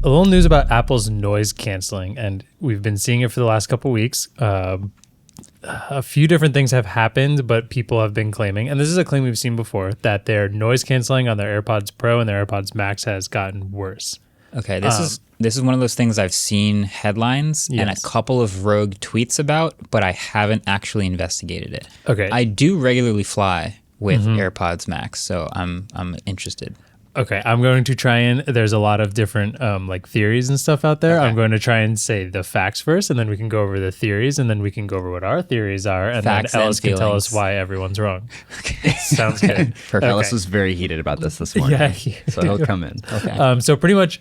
A little news about Apple's noise canceling, and we've been seeing it for the last couple weeks. A few different things have happened, but people have been claiming, and this is a claim we've seen before, that their noise canceling on their AirPods Pro and their AirPods Max has gotten worse. Okay, this is one of those things I've seen headlines and a couple of rogue tweets about, but I haven't actually investigated it. Okay. I do regularly fly with AirPods Max, so I'm interested. Okay, I'm going to try and there's a lot of different like theories and stuff out there. Okay. I'm going to try and say the facts first, and then we can go over the theories, and then we can go over what our theories are, and facts then Ellis can tell us why everyone's wrong. Okay. Sounds good. Perfect. Okay. Ellis was very heated about this morning, so he'll come in. Okay. So pretty much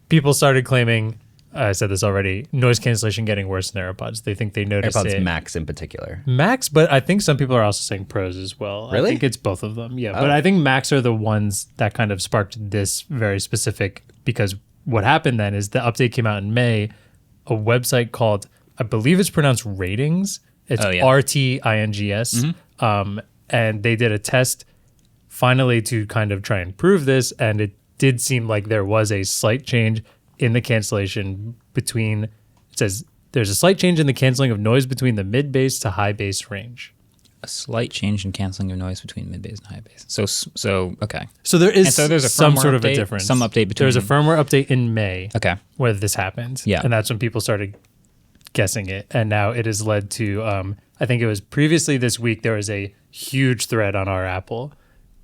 people started claiming, I said this already, noise cancellation getting worse in their AirPods. They think they noticed AirPods it. Max in particular. Max, but I think some people are also saying Pros as well. Really? I think it's both of them, yeah. Oh. But I think Max are the ones that kind of sparked this very specific, because what happened then is the update came out in May, a website called, I believe it's pronounced Ratings. It's RTINGS. And they did a test finally to kind of try and prove this, and it did seem like there was a slight change in the cancellation between, it says there's a slight change in the canceling of noise between the mid bass to high bass range. A slight change in canceling of noise between mid bass and high bass. So okay. So there is there's a some sort update, of a difference. Some update between. There's a firmware update in May. Okay. Where this happened. Yeah. And that's when people started guessing it. And now it has led to, I think it was previously this week, there was a huge thread on our Apple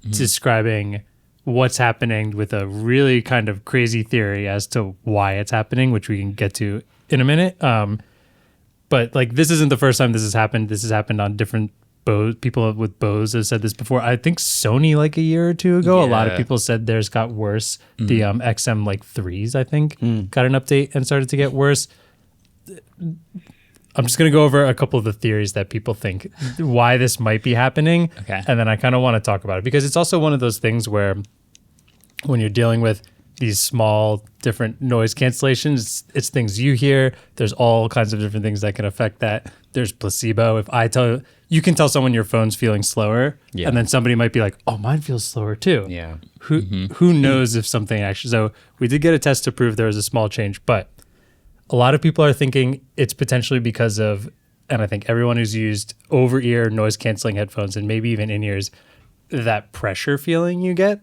describing what's happening with a really kind of crazy theory as to why it's happening, which we can get to in a minute. But like, this isn't the first time this has happened. This has happened on different Bose. People with Bose have said this before. I think Sony like a year or two ago, a lot of people said theirs got worse. The XM like 3s, I think, got an update and started to get worse. I'm just going to go over a couple of the theories that people think why this might be happening. Okay. And then I kind of want to talk about it because it's also one of those things where when you're dealing with these small different noise cancellations, it's things you hear. There's all kinds of different things that can affect that. There's placebo. If I tell you can tell someone your phone's feeling slower, and then somebody might be like, "Oh, mine feels slower too." Yeah. Who knows if something actually? So we did get a test to prove there was a small change, but a lot of people are thinking it's potentially because of, and I think everyone who's used over-ear noise canceling headphones and maybe even in-ears, that pressure feeling you get.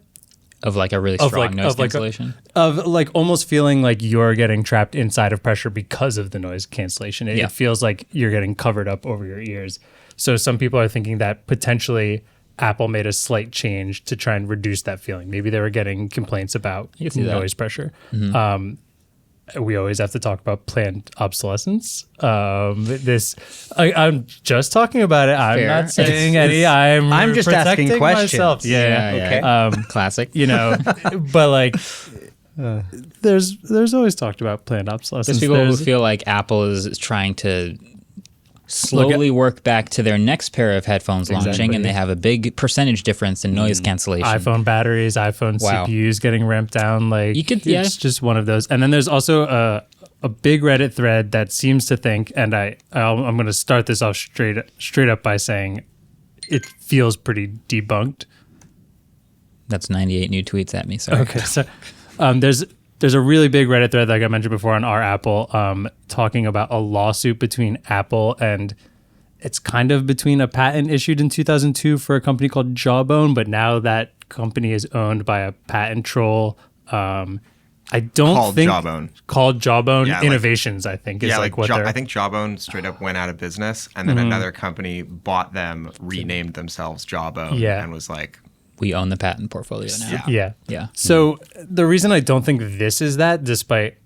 Of like a really strong noise cancellation? Of like almost feeling like you're getting trapped inside of pressure because of the noise cancellation. It feels like you're getting covered up over your ears. So some people are thinking that potentially Apple made a slight change to try and reduce that feeling. Maybe they were getting complaints about noise pressure. We always have to talk about planned obsolescence. I'm just talking about it. I'm not saying any. I'm just asking questions. Myself. Yeah. Okay. Classic. You know, but like, there's always talked about planned obsolescence. There's people who feel like Apple is trying to slowly work back to their next pair of headphones launching, and they have a big percentage difference in noise cancellation. iPhone batteries, iPhone CPUs getting ramped down. Like it's just one of those. And then there's also a big Reddit thread that seems to think, and I'm going to start this off straight up by saying it feels pretty debunked. That's 98 new tweets at me. Sorry. Okay, so there's a really big Reddit thread, like I mentioned before, on our Apple, talking about a lawsuit between Apple and it's kind of between a patent issued in 2002 for a company called Jawbone, but now that company is owned by a patent troll. I don't called think Jawbone. Called Jawbone Innovations, I think, is yeah, like what they're. I think Jawbone straight up went out of business, and then another company bought them, renamed themselves Jawbone, and was like, we own the patent portfolio now. Yeah. So the reason I don't think this is that, despite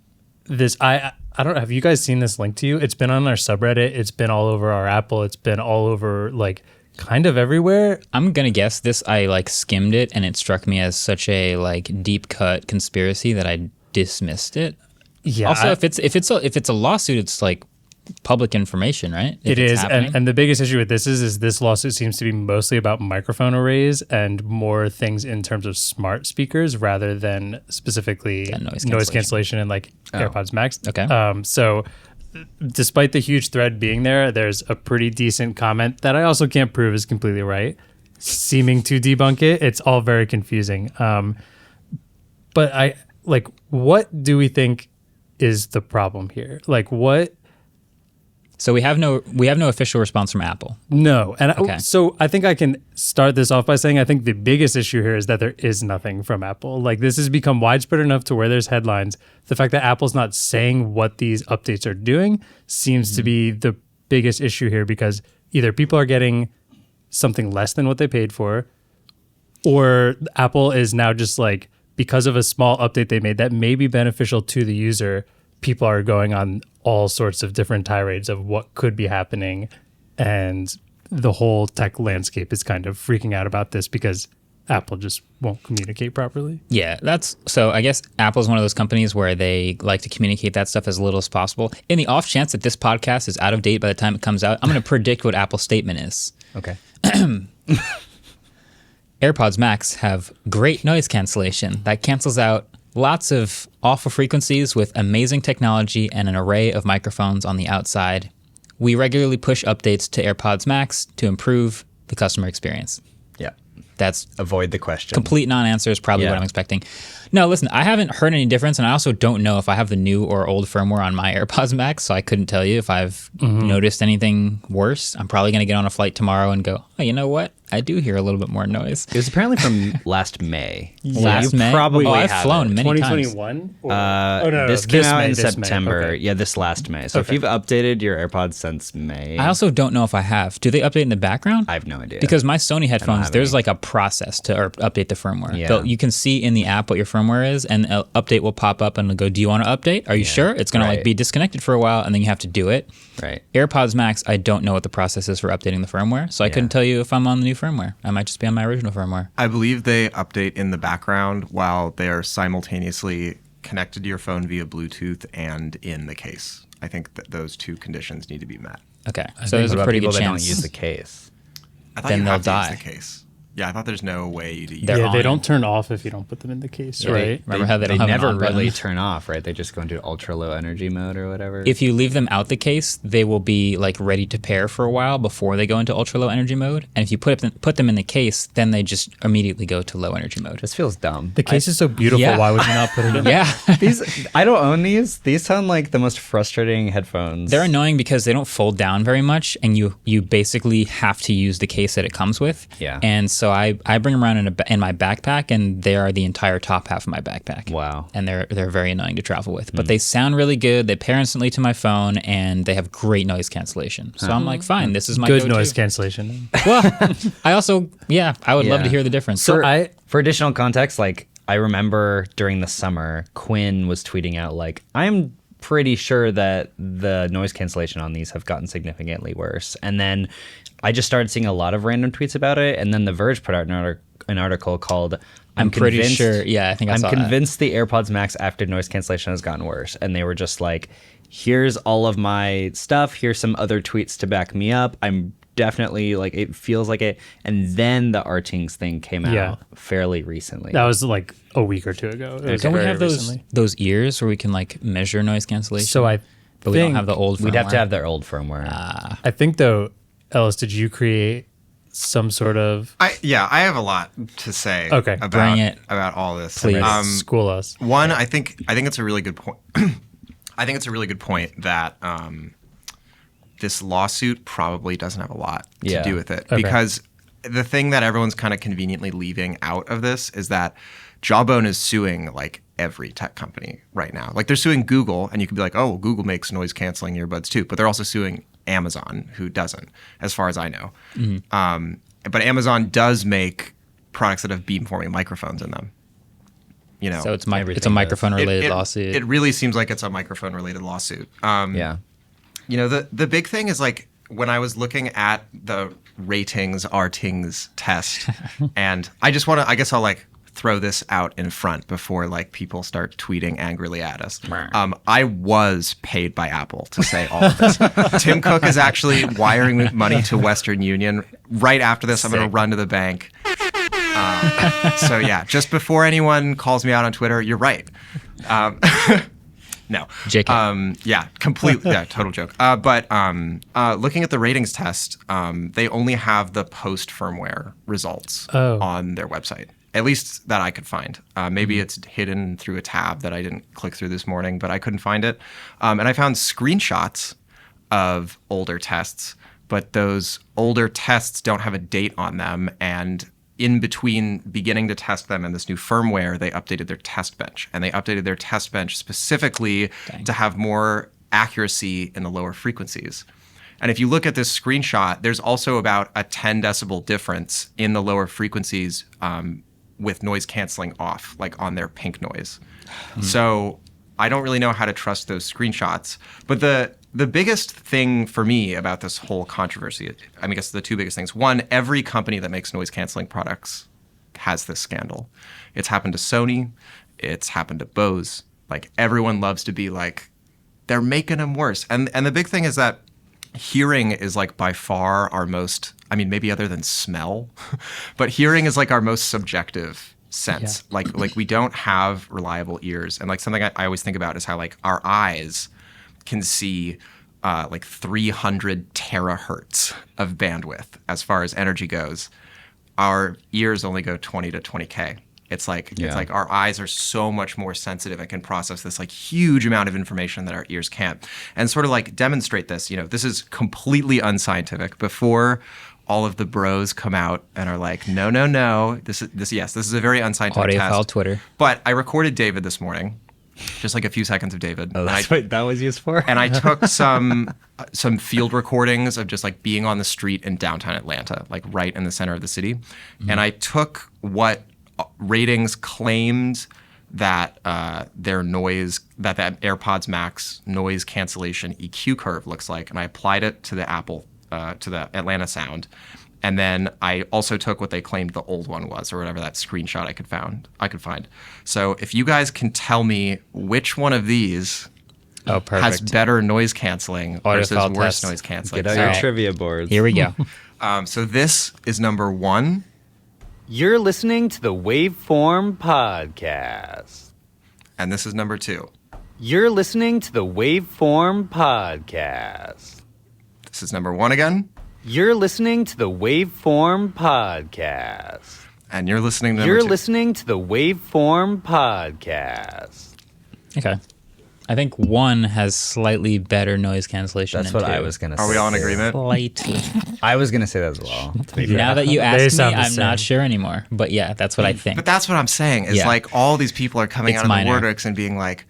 this, I don't. Have you guys seen this link to you? It's been on our subreddit. It's been all over our Apple. It's been all over like kind of everywhere. I'm gonna guess this. I like skimmed it, and it struck me as such a like deep cut conspiracy that I dismissed it. Yeah. Also, if it's a lawsuit, it's like public information, right? It is, and the biggest issue with this is this lawsuit seems to be mostly about microphone arrays and more things in terms of smart speakers rather than specifically noise cancellation and like AirPods Max. Okay. So despite the huge thread being there, there's a pretty decent comment that I also can't prove is completely right, seeming to debunk it. It's all very confusing. But like, what do we think is the problem here? Like, what? So we have no official response from Apple. No. And Okay. so I think I can start this off by saying I think the biggest issue here is that there is nothing from Apple. Like, this has become widespread enough to where there's headlines. The fact that Apple's not saying what these updates are doing seems to be the biggest issue here, because either people are getting something less than what they paid for, or Apple is now just like, because of a small update they made that may be beneficial to the user, people are going on all sorts of different tirades of what could be happening. And the whole tech landscape is kind of freaking out about this because Apple just won't communicate properly. Yeah, so I guess Apple's one of those companies where they like to communicate that stuff as little as possible. In the off chance that this podcast is out of date by the time it comes out, I'm going to predict what Apple's statement is. Okay. AirPods Max have great noise cancellation that cancels out lots of awful frequencies with amazing technology and an array of microphones on the outside. We regularly push updates to AirPods Max to improve the customer experience. Yeah. That's Avoid the question. complete non-answer is probably what I'm expecting. No, listen, I haven't heard any difference, and I also don't know if I have the new or old firmware on my AirPods Max, so I couldn't tell you if I've noticed anything worse. I'm probably going to get on a flight tomorrow and go, oh, you know what? I do hear a little bit more noise. It was apparently from last May. Last You May? probably I've have flown it. many times. 2021? This came out in this May. September. Okay. Yeah, this last May. So if you've updated your AirPods since May, I also don't know if I have. Do they update in the background? I have no idea. Because my Sony headphones, have there's any. like a process to update the firmware. Yeah. You can see in the app what your firmware is, and an update will pop up and it'll go, do you want to update? Are you sure? It's going to like be disconnected for a while, and then you have to do it. Right. AirPods Max, I don't know what the process is for updating the firmware, so I couldn't tell you if I'm on the new firmware. I might just be on my original firmware. I believe they update in the background while they are simultaneously connected to your phone via Bluetooth and in the case. I think that those two conditions need to be met. Okay, so there's What a about pretty people good that chance. don't use the case? I thought Then you they'll have to die. use the case. Yeah, I thought there's no way to use They're Yeah, on they it. don't turn off if you don't put them in the case, right? Remember how they don't have an never on button? really turn off, right? They just go into ultra low energy mode or whatever. If you leave them out the case, they will be like ready to pair for a while before they go into ultra low energy mode. And if you put them in the case, then they just immediately go to low energy mode. This feels dumb. The case is so beautiful. Yeah. Why would you not put it in? Yeah. These I don't own these. These sound like the most frustrating headphones. They're annoying because they don't fold down very much, and you basically have to use the case that it comes with. Yeah. And so I bring them around in my backpack, and they are the entire top half of my backpack. Wow. And they're very annoying to travel with. But they sound really good. They pair instantly to my phone, and they have great noise cancellation. So I'm like, fine, this is my Good go-to. noise cancellation. Well, I also, I would love to hear the difference. So For additional context, like I remember during the summer, Quinn was tweeting out like, I'm pretty sure that the noise cancellation on these have gotten significantly worse. And then I just started seeing a lot of random tweets about it. And then The Verge put out an article called I'm pretty sure. Yeah, I think I I'm saw that. convinced the AirPods Max active noise cancellation has gotten worse. And they were just like, here's all of my stuff. Here's some other tweets to back me up. I'm definitely like, it feels like it. And then the Artings thing came out fairly recently. That was like a week or two ago. It was Don't we very have recently. those ears where we can like measure noise cancellation? So but we don't have the old firmware. We'd have to have their old firmware. I think though, Ellis, did you create some sort of I have a lot to say Okay. about, Bring it. about all this. Please. school us? One, I think it's a really good point. I think it's a really good point that this lawsuit probably doesn't have a lot to do with it. Okay. Because the thing that everyone's kind of conveniently leaving out of this is that Jawbone is suing like every tech company right now. Like they're suing Google, and you could be like, oh, well, Google makes noise canceling earbuds too. But they're also suing Amazon, who doesn't, as far as I know. But Amazon does make products that have beamforming microphones in them. You know, So it's a Everything microphone related it- lawsuit. It really seems like it's a microphone related lawsuit. Yeah. You know, the big thing is like when I was looking at the Artings test, and I guess I'll like throw this out in front before like people start tweeting angrily at us. I was paid by Apple to say all of this. Tim Cook is actually wiring me money to Western Union. Right after this, I'm going to run to the bank. So yeah, just before anyone calls me out on Twitter, you're right. No. JK. Yeah, completely. Yeah, total joke. But looking at the ratings test, they only have the post firmware results Oh. on their website. at least that I could find. Maybe it's hidden through a tab that I didn't click through this morning, but I couldn't find it. And I found screenshots of older tests, but those older tests don't have a date on them. And in between beginning to test them and this new firmware, they updated their test bench. And they updated their test bench specifically to have more accuracy in the lower frequencies. And if you look at this screenshot, there's also about a 10 decibel difference in the lower frequencies with noise canceling off, like on their pink noise. So I don't really know how to trust those screenshots. But the biggest thing for me about this whole controversy, I mean, I guess the two biggest things. One, every company that makes noise canceling products has this scandal. It's happened to Sony. It's happened to Bose. Like, everyone loves to be like, they're making them worse. And the big thing is that hearing is like by far our most, I mean, maybe other than smell, but hearing is like our most subjective sense. Yeah. Like we don't have reliable ears. And like something I always think about is how like our eyes can see like 300 terahertz of bandwidth as far as energy goes. Our ears only go 20 to 20K. It's like our eyes are so much more sensitive and can process this like huge amount of information that our ears can't. And sort of like demonstrate this, this is completely unscientific. Before all of the bros come out and are like, no, this is a very unscientific test. Audiophile Twitter. But I recorded David this morning, just like a few seconds of David. Oh, that's what that was used for? And I took some field recordings of just like being on the street in downtown Atlanta, like right in the center of the city. And I took what ratings claimed that their noise, that AirPods Max noise cancellation EQ curve looks like, and I applied it to the to the Atlanta sound. And then I also took what they claimed the old one was, or whatever that screenshot I could find. So if you guys can tell me which one of these has better noise canceling versus worse noise canceling. Get out your trivia boards. Here we go. So this is number 1. You're listening to the Waveform podcast. And this is number 2. You're listening to the Waveform podcast. This is number 1 again. You're listening to the Waveform podcast. And you're listening to number 2. You're listening to the Waveform podcast. Okay. I think 1 has slightly better noise cancellation. That's than what 2. I was going to say. Are we all in agreement? Slightly. I was going to say that as well. To be fair. Now that you They asked me, sound the I'm not same. sure anymore. But yeah, that's what I think. But that's what I'm saying is like all these people are coming It's out of minor. the woodworks and being like,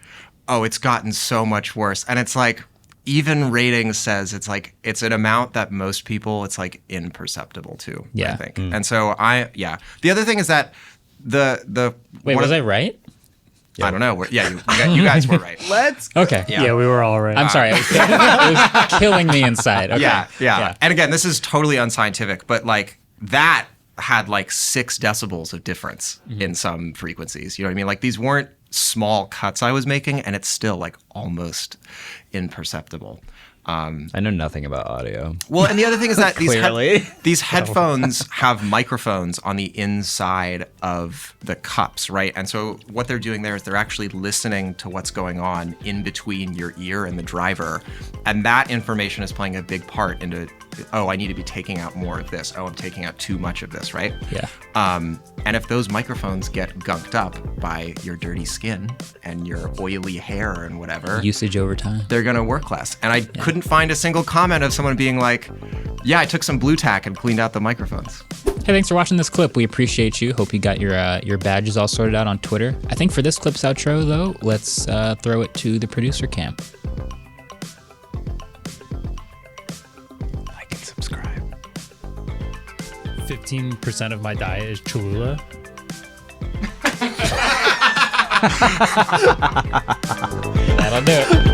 oh, it's gotten so much worse. And it's like, even ratings says it's like, it's an amount that most people, it's like imperceptible to, Yeah. I think. And so the other thing is that the Wait, was I right? I don't know. You guys were right. Okay. Yeah, we were all right. I'm sorry. It was killing me inside. Okay. Yeah. And again, this is totally unscientific, but like that had like 6 decibels of difference in some frequencies. You know what I mean? Like these weren't small cuts I was making, and it's still like almost imperceptible. I know nothing about audio. Well, and the other thing is that Clearly. these headphones have microphones on the inside of the cups, right? And so what they're doing there is they're actually listening to what's going on in between your ear and the driver. And that information is playing a big part into, oh, I need to be taking out more of this. Oh, I'm taking out too much of this, right? Yeah. And if those microphones get gunked up by your dirty skin and your oily hair and whatever, Usage over time. they're going to work less. And I couldn't find a single comment of someone being like, yeah, I took some blue tack and cleaned out the microphones. Hey, thanks for watching this clip. We appreciate you. Hope you got your badges all sorted out on Twitter. I think for this clip's outro, though, let's throw it to the producer camp. Like and subscribe. 15% of my diet is Cholula. That'll do it.